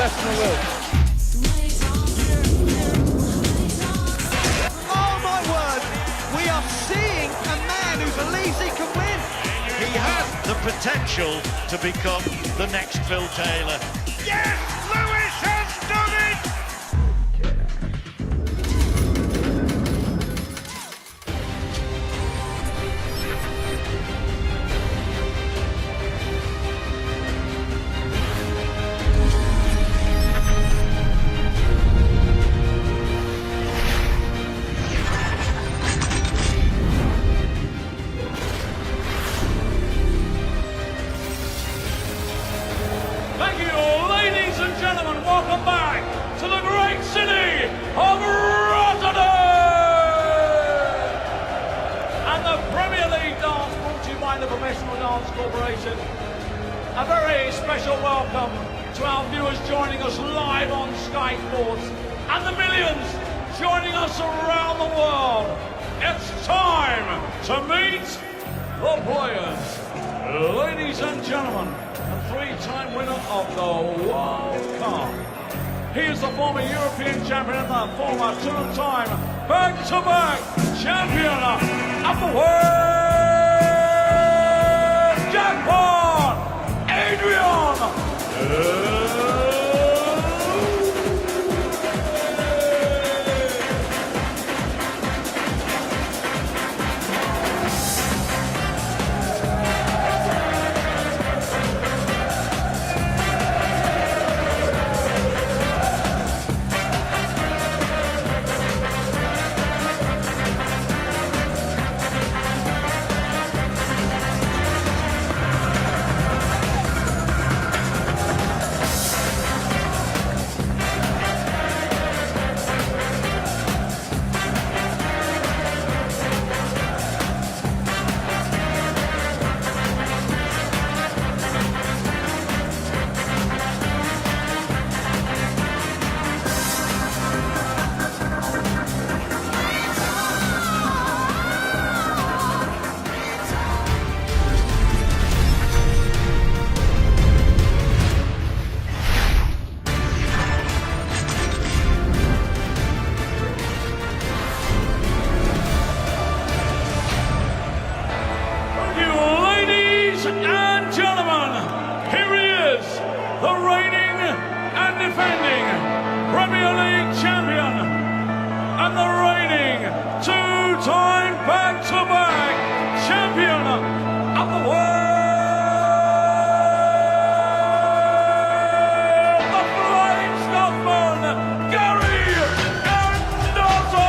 left in the world. Oh my word! We are seeing a man who believes he can win. He has the potential to become the next Phil Taylor. Yes, Lewis has done it! Thank you, ladies and gentlemen. Welcome back to the great city of Rotterdam. And the Premier League dance brought to you by the Professional Dance Corporation. A very special welcome to our viewers joining us live on Sky Sports and the millions joining us around the world. It's time to meet the players. Ladies and gentlemen, a three-time winner of the World Cup. He is the former European champion and the former two-time back-to-back champion of the world. Jackpot! Adrian! And gentlemen, here he is, the reigning and defending Premier League champion and the reigning two-time back-to-back champion of the world, the Flying Scotsman, Gary Anderson!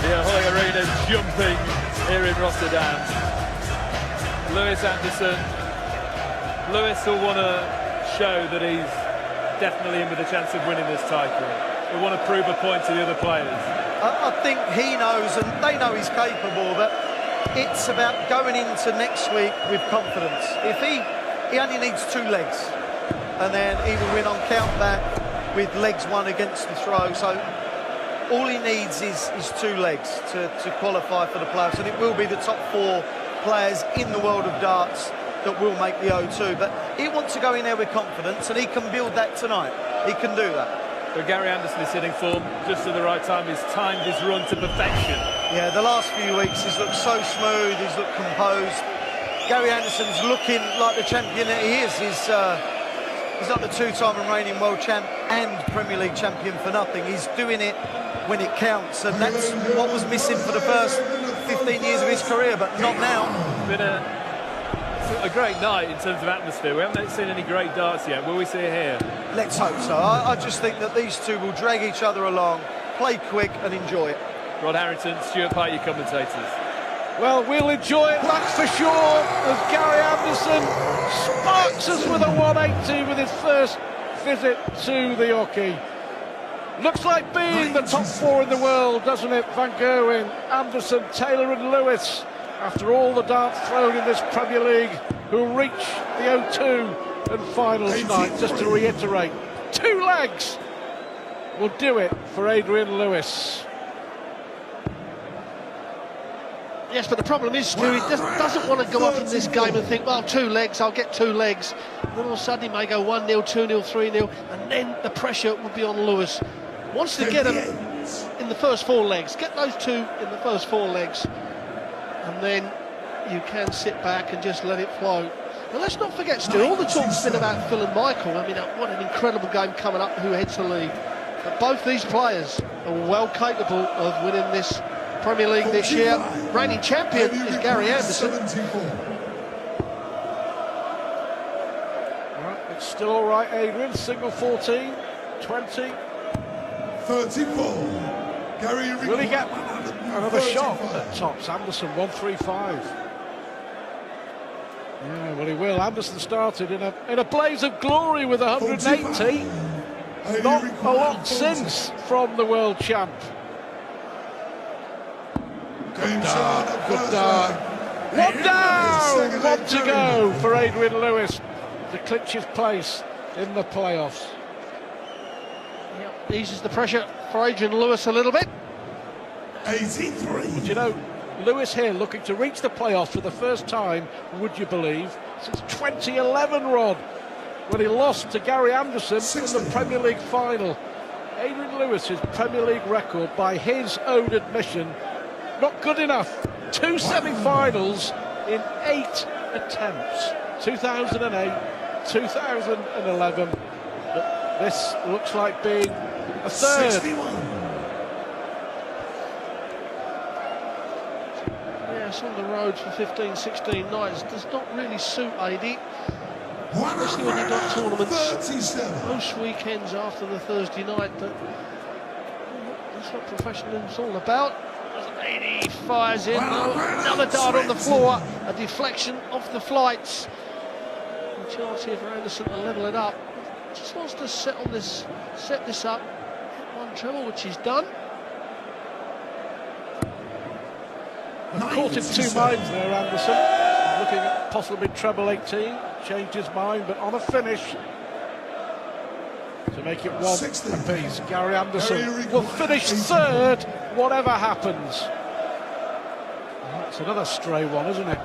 The Ahoy Arena jumping here in Rotterdam. Lewis Anderson. Lewis will want to show that he's definitely in with a chance of winning this title. He'll want to prove a point to the other players. I think he knows, and they know he's capable, but it's about going into next week with confidence. If he only needs 2 legs, and then he will win on count back with legs won against the throw. So all he needs is 2 legs to qualify for the playoffs, and it will be the top 4 players in the world of darts that will make the O2. But he wants to go in there with confidence, and he can build that tonight. He can do that. But Gary Anderson is hitting form just at the right time. He's timed his run to perfection. Yeah, the last few weeks he's looked so smooth, he's looked composed. Gary Anderson's looking like the champion that he is. He's not the 2-time and reigning world champ and Premier League champion for nothing. He's doing it when it counts, and that's what was missing for the first 15 years of his career, but not now. It's been a great night in terms of atmosphere. We haven't seen any great darts yet. Will we see it here? Let's hope so. I just think that these two will drag each other along, play quick and enjoy it. Rod Harrington, Stuart Pipe, your commentators. Well, we'll enjoy it, that's for sure, as Gary Anderson sparks us with a 180 with his first visit to the hockey. Looks like being the top four in the world, doesn't it? Van Gerwen, Anderson, Taylor and Lewis, after all the darts thrown in this Premier League, who reach the O2 and finals night. Just to reiterate, 2 legs will do it for Adrian Lewis. Yes, but the problem is, Stu, he doesn't want to go up in this game and think, well, 2 legs, I'll get 2 legs. And then all of a sudden he may go 1-0, 2-0, 3-0, and then the pressure will be on Lewis. Wants to get him in the first 4 legs, get those 2 in the first 4 legs, and then you can sit back and just let it flow. And let's not forget, Stu, all the talk's been about Phil and Michael. I mean, what an incredible game coming up, who heads the league. But both these players are well capable of winning this Premier League this year. Reigning champion is Gary Anderson. Right, it's still all right, Adrian. Single 14, 20. 34. Gary, will he get another shot at tops? Anderson 135. Yeah, well, he will. Anderson started in a blaze of glory with 180. Not a lot since from the world champ. Good dart. 1 down, 1 to go for Adrian Lewis to clinch his place in the playoffs. Yep, eases the pressure for Adrian Lewis a little bit. 83. But you know, Lewis here looking to reach the playoffs for the first time, would you believe, since 2011, Rod, when he lost to Gary Anderson in the Premier League final. Adrian Lewis's Premier League record, by his own admission, not good enough. 2 semi-finals in 8 attempts. 2008, 2011. But this looks like being a third. 61. Yes, on the road for 15, 16 nights does not really suit AD. Especially when you've got tournaments most weekends after the Thursday night. But that's what professionalism's all about. 80 fires in, another dart on the floor, a deflection off the flights. A chance here for Anderson to level it up. Just wants to set this up. 1 treble, which he's done. Caught in 2 minds there, Anderson. Looking at possibly treble 18, changed his mind, but on a finish to make it 1 apiece. Gary Anderson will finish third, whatever happens. That's another stray one, isn't it?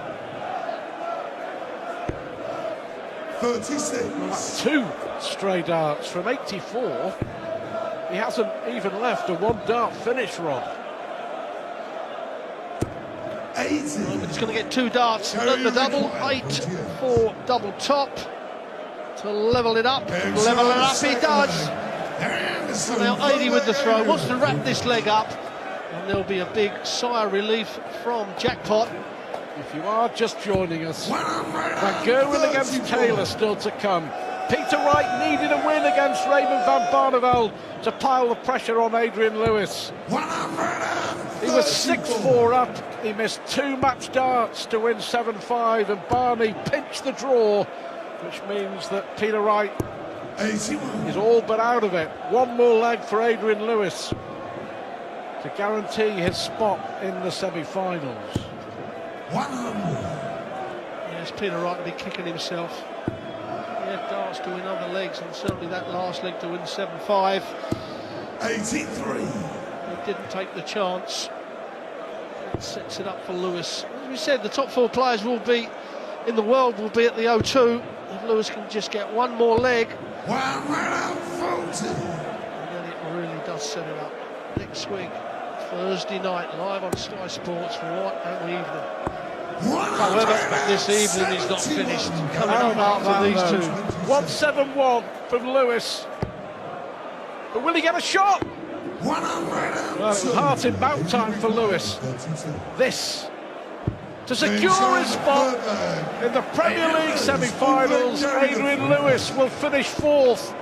36. Well, that's 2 stray darts from 84. He hasn't even left a 1 dart finish, Rod. 80. He's going to get 2 darts at the double, 8 for double top to level it up. Level it up, he does. Now 80 with the throw, wants to wrap this leg up, and there'll be a big sigh of relief from Jackpot. If you are just joining us, Van Gerwen against Taylor still to come. Peter Wright needed a win against Raymond van Barneveld to pile the pressure on Adrian Lewis. He was 6-4 up, he missed 2 match darts to win 7-5, and Barney pinched the draw, which means that Peter Wright 81. is all but out of it. 1 more leg for Adrian Lewis to guarantee his spot in the semi-finals. 100. Yes, Peter Wright will be kicking himself. He had darts to win other legs, and certainly that last leg to win 7-5. 83. He didn't take the chance. That sets it up for Lewis. As we said, the top 4 players in the world will be at the O2. If Lewis can just get 1 more leg, 140. and then it really does set it up. Next week, Thursday night, live on Sky Sports. What an evening. However, this evening is not finished. Coming up after these 2. 1-7-1 from Lewis. But will he get a shot? 100. Well, heart in bout time for Lewis. This to secure his spot in the Premier League semi-finals. Adrian Lewis will finish 4th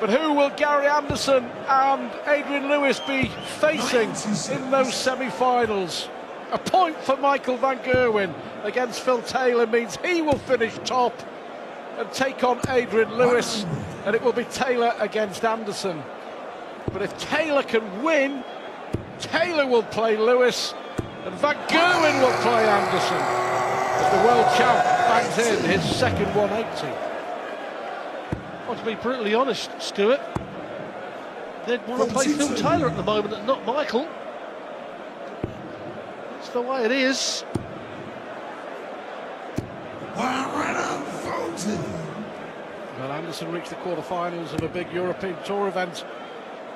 But who will Gary Anderson and Adrian Lewis be facing in those semi-finals? A point for Michael van Gerwen against Phil Taylor means he will finish top and take on Adrian Lewis, and it will be Taylor against Anderson. But if Taylor can win, Taylor will play Lewis and Van Gerwen will play Anderson as the world champ bangs in his second 180. Well, to be brutally honest, Stuart, they'd want to play Phil Taylor at the moment and not Michael. That's the way it is. Well, Anderson reached the quarterfinals of a big European Tour event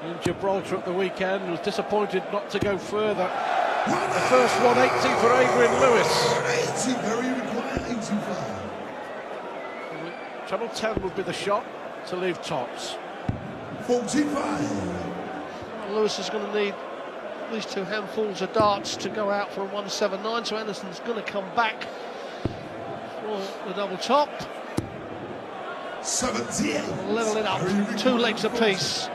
in Gibraltar at the weekend. Was disappointed not to go further. The first 180 for Adrian Lewis. 180, very required 85. Channel 10 would be the shot to leave tops. 45. Well, Lewis is going to need at least 2 handfuls of darts to go out for a 179, so Anderson's going to come back for the double top. 78. Level it up, 2 legs apiece.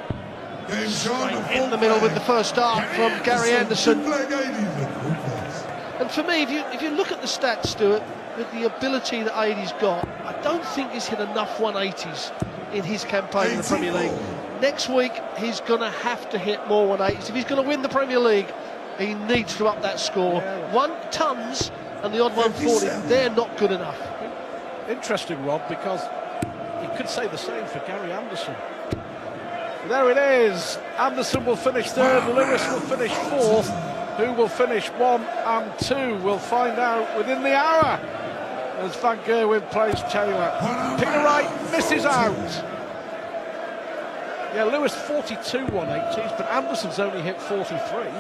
Game Straight in the middle with the first dart from Gary Anderson. And for me, if you look at the stats, Stuart, with the ability that Adie's got, I don't think he's hit enough 180s in his campaign in the Premier League. Next week, he's going to have to hit more 180s. If he's going to win the Premier League, he needs to up that score. 1 tons and the odd 140, they're not good enough. Interesting, Rob, because you could say the same for Gary Anderson. There it is. Anderson will finish 3rd, Lewis will finish 4th. Who will finish 1 and 2? We'll find out within the hour as Van Gerwen plays Taylor. Peter Wright misses out. Yeah, Lewis 42 180s, but Anderson's only hit 43.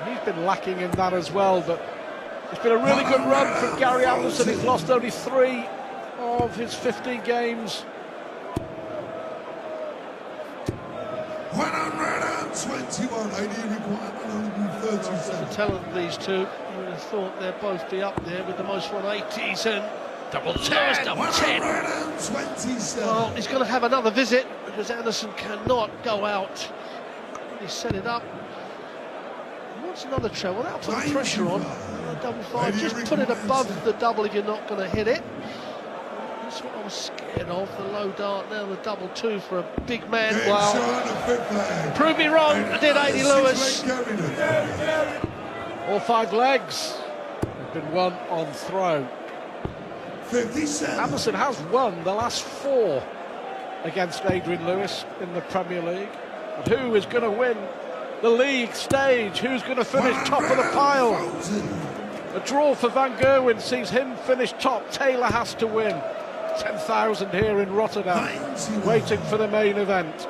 He's been lacking in that as well, but it's been a really good run from Gary Anderson. He's lost only 3 of his 15 games. 121, 80 required 137. The talent of these two, you would have thought they'd both be up there with the most 180s and double 10, double 10. 127. Well, he's going to have another visit because Anderson cannot go out. He set it up. He wants another treble. That'll put the pressure on. Double 5. Just put it above the double if you're not going to hit it. That's what I was scared of, the low dart, now the double 2 for a big man. Wow. Prove me wrong, I did 80 Lewis. All 5 legs have been won on throw. 57. Anderson has won the last 4 against Adrian Lewis in the Premier League. But who is going to win the league stage? Who's going to finish top of the pile? A draw for Van Gerwen sees him finish top. Taylor has to win. 10,000 here in Rotterdam, waiting for the main event.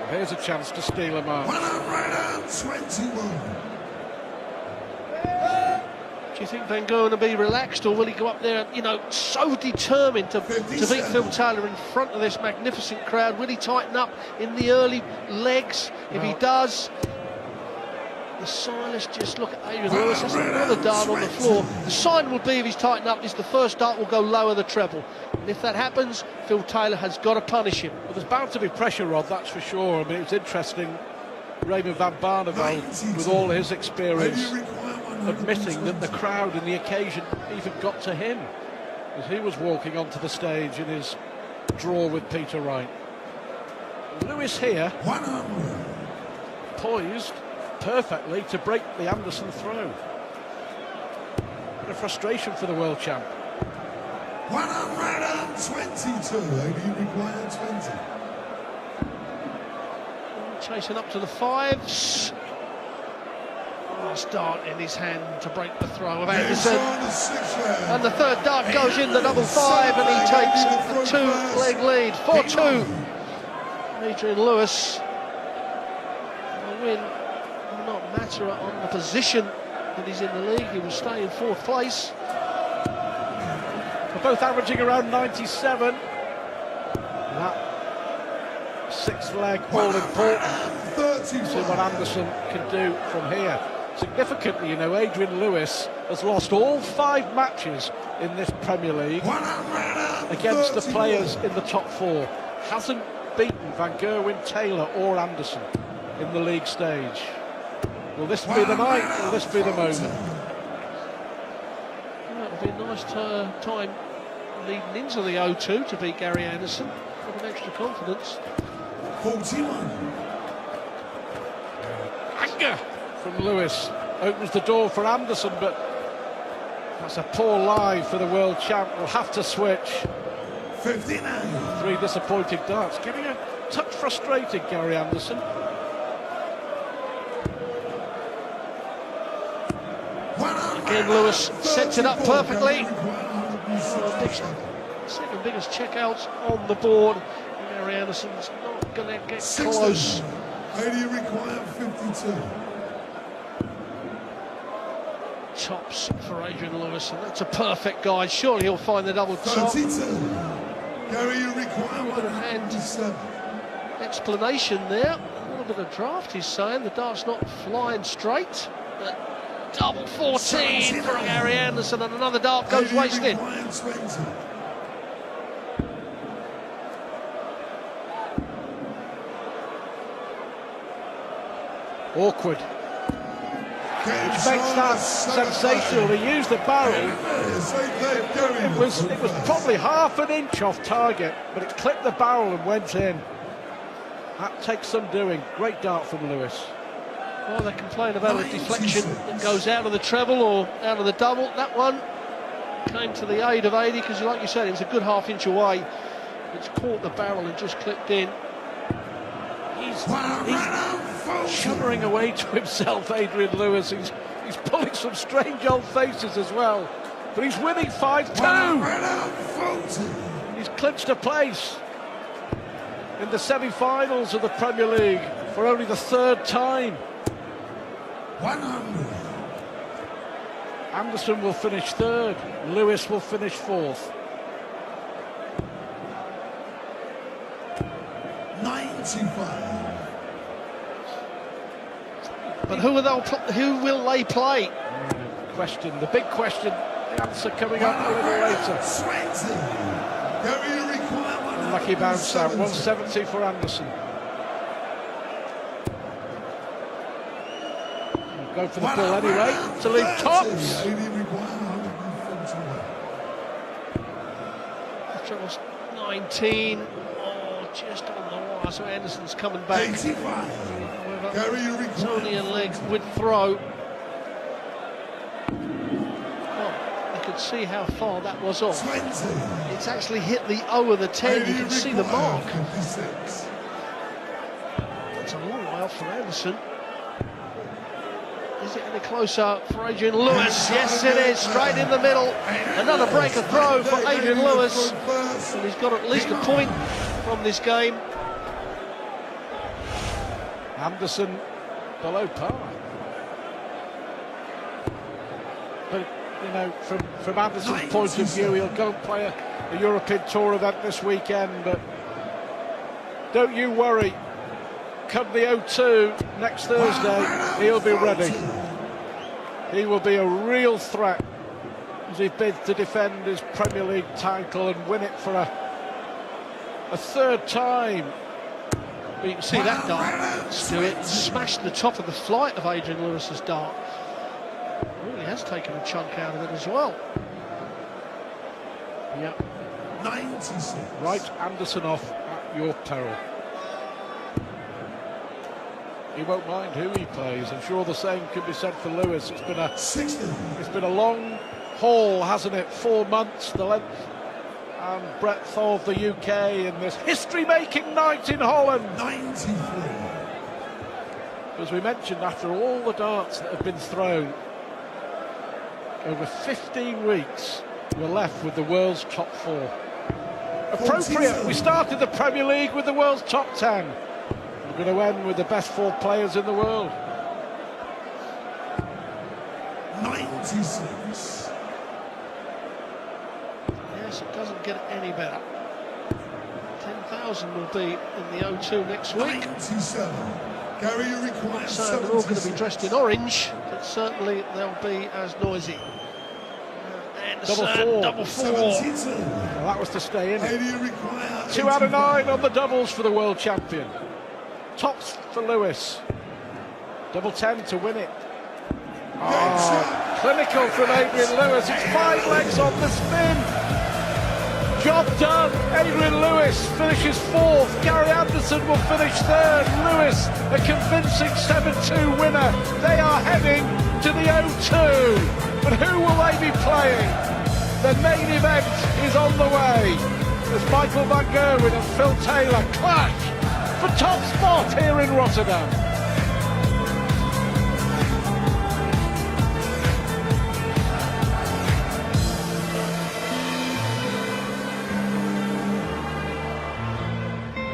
Well, here's a chance to steal a mark. 121. Do you think Van Gerwen will be relaxed, or will he go up there, you know, so determined to beat Phil Taylor in front of this magnificent crowd? Will he tighten up in the early legs? If he does, the sign, let's just look at Adrian Lewis. That's another dart on the floor. The sign will be, if he's tightened up, is the first dart will go lower the treble. And if that happens, Phil Taylor has got to punish him. Well, there's bound to be pressure, Rod, that's for sure. I mean, it was interesting, Raymond van Barneveld, with all his experience, admitting that the crowd and the occasion even got to him as he was walking onto the stage in his draw with Peter Wright. Lewis here, poised perfectly to break the Anderson throw. Bit of frustration for the world champ. 122, 80 required 20. Chasing up to the 5s. Last dart in his hand to break the throw of Anderson. And the 3rd dart goes in the double 5, and he takes a 2-leg lead. 4-2. Adrian Lewis. The win will not matter on the position that he's in the league. He will stay in 4th place. They're both averaging around 97. That 6th leg all important. See what Anderson can do from here. Significantly, Adrian Lewis has lost all 5 matches in this Premier League against the players in the top 4. Hasn't beaten Van Gerwen, Taylor or Anderson in the league stage. Will this be the night? Will this be the moment? It'll be a nice time leading into the O2 to beat Gary Anderson with an extra confidence. 41. Anger from Lewis opens the door for Anderson, but that's a poor lie for the world champ. We'll have to switch. 59. 3 disappointing darts, getting a touch frustrated, Gary Anderson. Again, Lewis sets it up perfectly. Second biggest checkouts on the board. Gary Anderson's not going to get 60. close. 80 required 52. Tops for Adrian Lewis, and that's a perfect guide. Surely he'll find the double top. 32. Gary, you require Bit of hand 107. explanation there. A little bit of draft, he's saying. The dart's not flying straight. But double 14 for Gary Anderson, and another dart goes 80 wasted. required 20. Awkward. Which makes that sensational. He used the barrel. It was probably half an inch off target, but it clipped the barrel and went in. That takes some doing. Great dart from Lewis. Well, they complain about a deflection that goes out of the treble or out of the double. That one came to the aid of 80 because, like you said, it was a good half-inch away. It's caught the barrel and just clipped in. He's shuddering away to himself, Adrian Lewis. He's pulling some strange old faces as well. But he's winning 5-2. He's clinched a place in the semi-finals of the Premier League for only the 3rd time. 100. Anderson will finish 3rd. Lewis will finish 4th. 95. But who will they play? Question, the big question, the answer coming up a little later. 20. Gary, you require 170. Lucky bounce out, 170 for Anderson. Go for the ball anyway, to leave tops. 80 required 141. Trebles 19, just on the wire, so Anderson's coming back. 85. However, Gary, you it's only a require leg with throw. Well, you can see how far that was off. 20. It's actually hit the O of the 10, you can see the mark. 56. It's a long way off for Anderson. Is it any closer for Adrian Lewis? Yes, it is. Straight in the middle. Another breaker throw for Adrian Lewis. And he's got at least a point from this game. Anderson below par. But, from Anderson's point of view, he'll go and play a European Tour event this weekend. But don't you worry. Come the O2 next Thursday, he'll be ready. He will be a real threat as he bids to defend his Premier League title and win it for a 3rd time. You can see that dart, Stuart, smashed the top of the flight of Adrian Lewis's dart. Really has taken a chunk out of it as well. Yep. 96. Right, Anderson off at York Terrell. He won't mind who he plays. I'm sure the same can be said for Lewis. It's been a 60. It's been a long haul, hasn't it? 4 months, the length and breadth of the UK in this history-making night in Holland. 93. As we mentioned, after all the darts that have been thrown, over 15 weeks, we're left with the world's top 4. Appropriate. We started the Premier League with the world's top 10. We're going to end with the best 4 players in the world. 96. Yes, it doesn't get any better. 10,000 will be in the O2 next week. 97. Gary, you require So they're all going to be 76. dressed in orange, but certainly they'll be as noisy. Double Double 72. Well, that was to stay in. How do you require 2 out of 9 85? on the doubles for the world champion. Tops for Lewis. Double 10 to win it. Clinical from Adrian Lewis. It's 5 legs on the spin. Job done. Adrian Lewis finishes 4th. Gary Anderson will finish 3rd. Lewis, a convincing 7-2 winner. They are heading to the O2. But who will they be playing? The main event is on the way as Michael van Gerwen and Phil Taylor clash for top spot here in Rotterdam.